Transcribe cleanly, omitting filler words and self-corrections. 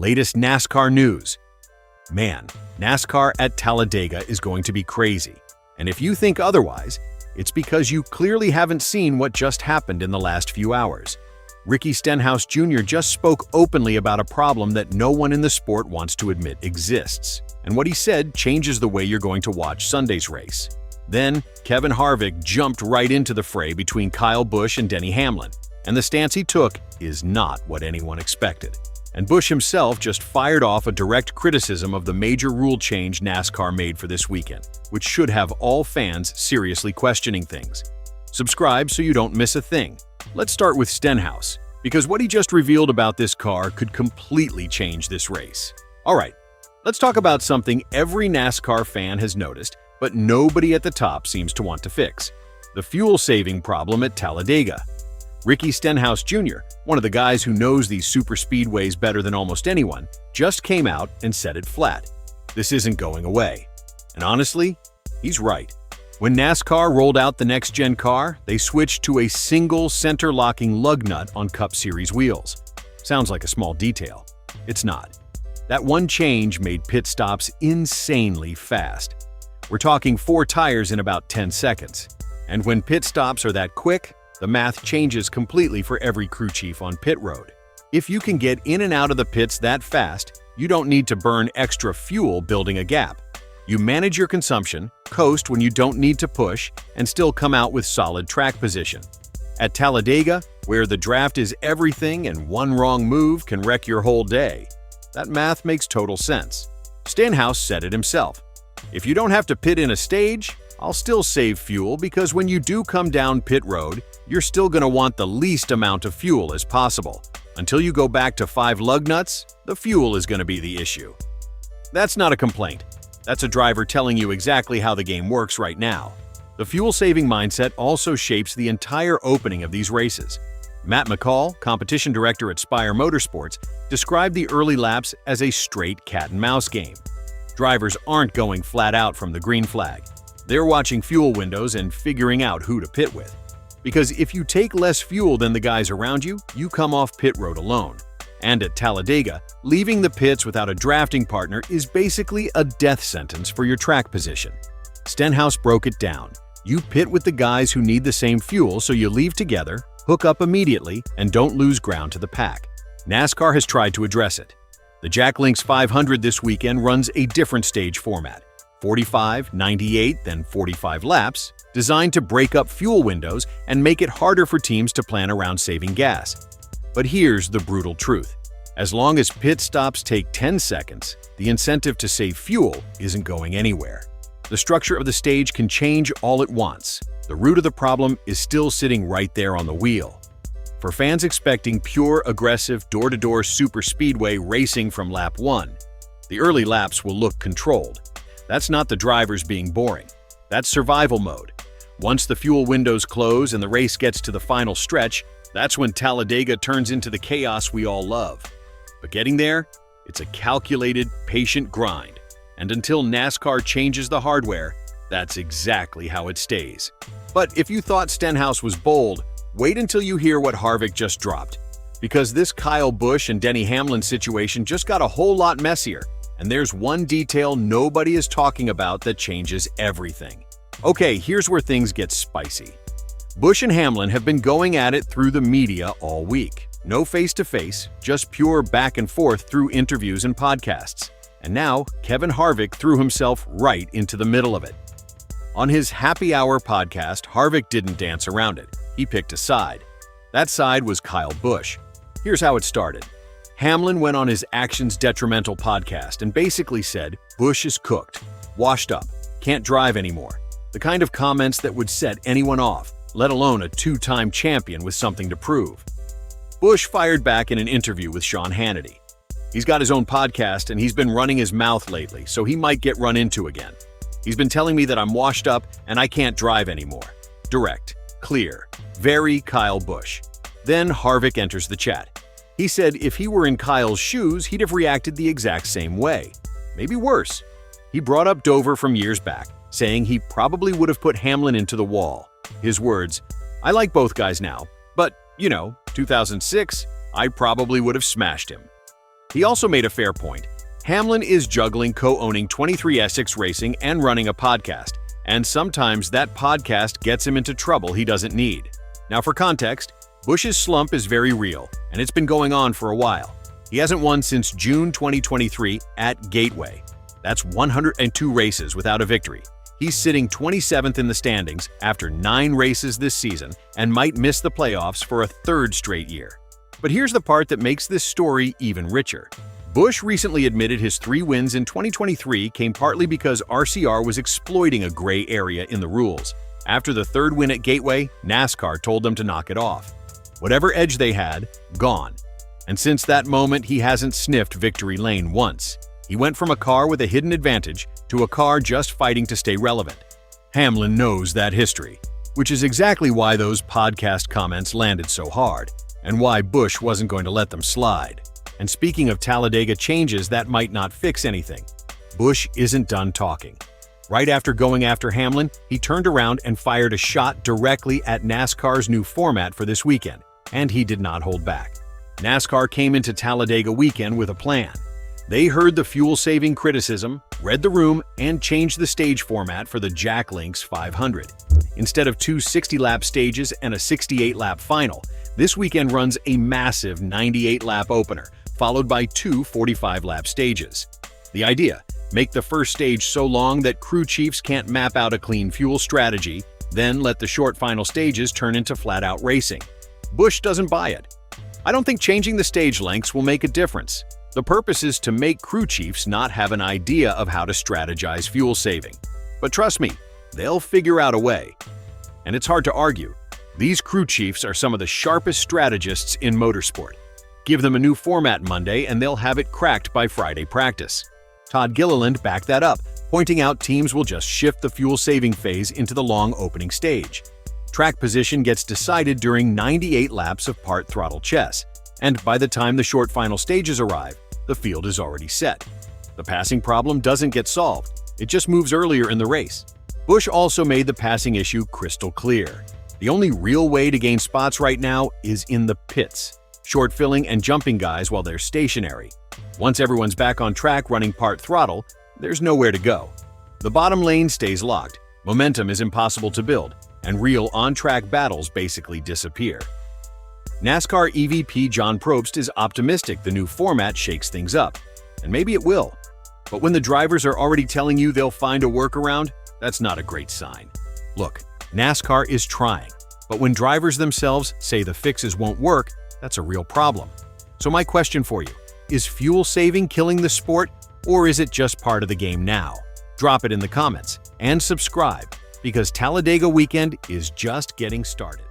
latest NASCAR news. Man, NASCAR at Talladega is going to be crazy. And if you think otherwise, it's because you clearly haven't seen what just happened in the last few hours. Ricky Stenhouse Jr. just spoke openly about a problem that no one in the sport wants to admit exists. And what he said changes the way you're going to watch Sunday's race. Then, Kevin Harvick jumped right into the fray between Kyle Busch and Denny Hamlin. And the stance he took is not what anyone expected. And Busch himself just fired off a direct criticism of the major rule change NASCAR made for this weekend, which should have all fans seriously questioning things. Subscribe so you don't miss a thing. Let's start with Stenhouse, because what he just revealed about this car could completely change this race. All right, let's talk about something every NASCAR fan has noticed, but nobody at the top seems to want to fix: the fuel-saving problem at Talladega. Ricky Stenhouse Jr., one of the guys who knows these super speedways better than almost anyone, just came out and said it flat. This isn't going away. And honestly, he's right. When NASCAR rolled out the next-gen car, they switched to a single center-locking lug nut on Cup Series wheels. Sounds like a small detail. It's not. That one change made pit stops insanely fast. We're talking 4 tires in about 10 seconds. And when pit stops are that quick, the math changes completely for every crew chief on pit road. If you can get in and out of the pits that fast, you don't need to burn extra fuel building a gap. You manage your consumption, coast when you don't need to push, and still come out with solid track position. At Talladega, where the draft is everything and one wrong move can wreck your whole day, that math makes total sense. Stenhouse said it himself. If you don't have to pit in a stage, I'll still save fuel because when you do come down pit road, you're still going to want the least amount of fuel as possible. Until you go back to 5 lug nuts, the fuel is going to be the issue. That's not a complaint. That's a driver telling you exactly how the game works right now. The fuel-saving mindset also shapes the entire opening of these races. Matt McCall, competition director at Spire Motorsports, described the early laps as a straight cat-and-mouse game. Drivers aren't going flat out from the green flag. They're watching fuel windows and figuring out who to pit with. Because if you take less fuel than the guys around you, you come off pit road alone. And at Talladega, leaving the pits without a drafting partner is basically a death sentence for your track position. Stenhouse broke it down. You pit with the guys who need the same fuel, so you leave together, hook up immediately, and don't lose ground to the pack. NASCAR has tried to address it. The Jack Links 500 this weekend runs a different stage format: 45, 98, then 45 laps, designed to break up fuel windows and make it harder for teams to plan around saving gas. But here's the brutal truth. As long as pit stops take 10 seconds, the incentive to save fuel isn't going anywhere. The structure of the stage can change all at once. The root of the problem is still sitting right there on the wheel. For fans expecting pure, aggressive, door-to-door super speedway racing from lap 1, the early laps will look controlled. That's not the drivers being boring. That's survival mode. Once the fuel windows close and the race gets to the final stretch, that's when Talladega turns into the chaos we all love. But getting there, it's a calculated, patient grind. And until NASCAR changes the hardware, that's exactly how it stays. But if you thought Stenhouse was bold, wait until you hear what Harvick just dropped. Because this Kyle Busch and Denny Hamlin situation just got a whole lot messier. And there's one detail nobody is talking about that changes everything. Okay, here's where things get spicy. Busch and Hamlin have been going at it through the media all week. No face-to-face, just pure back and forth through interviews and podcasts. And now, Kevin Harvick threw himself right into the middle of it. On his Happy Hour podcast, Harvick didn't dance around it. He picked a side. That side was Kyle Busch. Here's how it started. Hamlin went on his Actions Detrimental podcast and basically said, Busch is cooked, washed up, can't drive anymore. The kind of comments that would set anyone off, let alone a 2-time champion with something to prove. Busch fired back in an interview with Sean Hannity. He's got his own podcast and he's been running his mouth lately, so he might get run into again. He's been telling me that I'm washed up and I can't drive anymore. Direct, clear, very Kyle Busch. Then Harvick enters the chat. He said if he were in Kyle's shoes, he'd have reacted the exact same way. Maybe worse. He brought up Dover from years back, saying he probably would have put Hamlin into the wall. His words, I like both guys now, but, 2006, I probably would have smashed him. He also made a fair point. Hamlin is juggling co-owning 23 Essex Racing and running a podcast, and sometimes that podcast gets him into trouble he doesn't need. Now for context, Busch's slump is very real, and it's been going on for a while. He hasn't won since June 2023 at Gateway. That's 102 races without a victory. He's sitting 27th in the standings after 9 races this season and might miss the playoffs for a 3rd straight year. But here's the part that makes this story even richer. Busch recently admitted his 3 wins in 2023 came partly because RCR was exploiting a gray area in the rules. After the 3rd win at Gateway, NASCAR told them to knock it off. Whatever edge they had, gone. And since that moment, he hasn't sniffed victory lane once. He went from a car with a hidden advantage to a car just fighting to stay relevant. Hamlin knows that history, which is exactly why those podcast comments landed so hard, and why Busch wasn't going to let them slide. And speaking of Talladega changes that might not fix anything, Busch isn't done talking. Right after going after Hamlin, he turned around and fired a shot directly at NASCAR's new format for this weekend, and he did not hold back. NASCAR came into Talladega weekend with a plan. They heard the fuel-saving criticism, read the room, and changed the stage format for the Jack Links 500. Instead of 2 60-lap stages and a 68-lap final, this weekend runs a massive 98-lap opener, followed by 2 45-lap stages. The idea: make the first stage so long that crew chiefs can't map out a clean fuel strategy, then let the short final stages turn into flat-out racing. Busch doesn't buy it. I don't think changing the stage lengths will make a difference. The purpose is to make crew chiefs not have an idea of how to strategize fuel saving. But trust me, they'll figure out a way. And it's hard to argue. These crew chiefs are some of the sharpest strategists in motorsport. Give them a new format Monday and they'll have it cracked by Friday practice. Todd Gilliland backed that up, pointing out teams will just shift the fuel-saving phase into the long opening stage. Track position gets decided during 98 laps of part throttle chess, and by the time the short final stages arrive, the field is already set. The passing problem doesn't get solved, it just moves earlier in the race. Busch also made the passing issue crystal clear. The only real way to gain spots right now is in the pits, short filling and jumping guys while they're stationary. Once everyone's back on track running part throttle, there's nowhere to go. The bottom lane stays locked, momentum is impossible to build, and real on-track battles basically disappear. NASCAR EVP John Probst is optimistic the new format shakes things up, and maybe it will. But when the drivers are already telling you they'll find a workaround, that's not a great sign. Look, NASCAR is trying, but when drivers themselves say the fixes won't work, that's a real problem. So my question for you, is fuel saving killing the sport, or is it just part of the game now? Drop it in the comments and subscribe, because Talladega weekend is just getting started.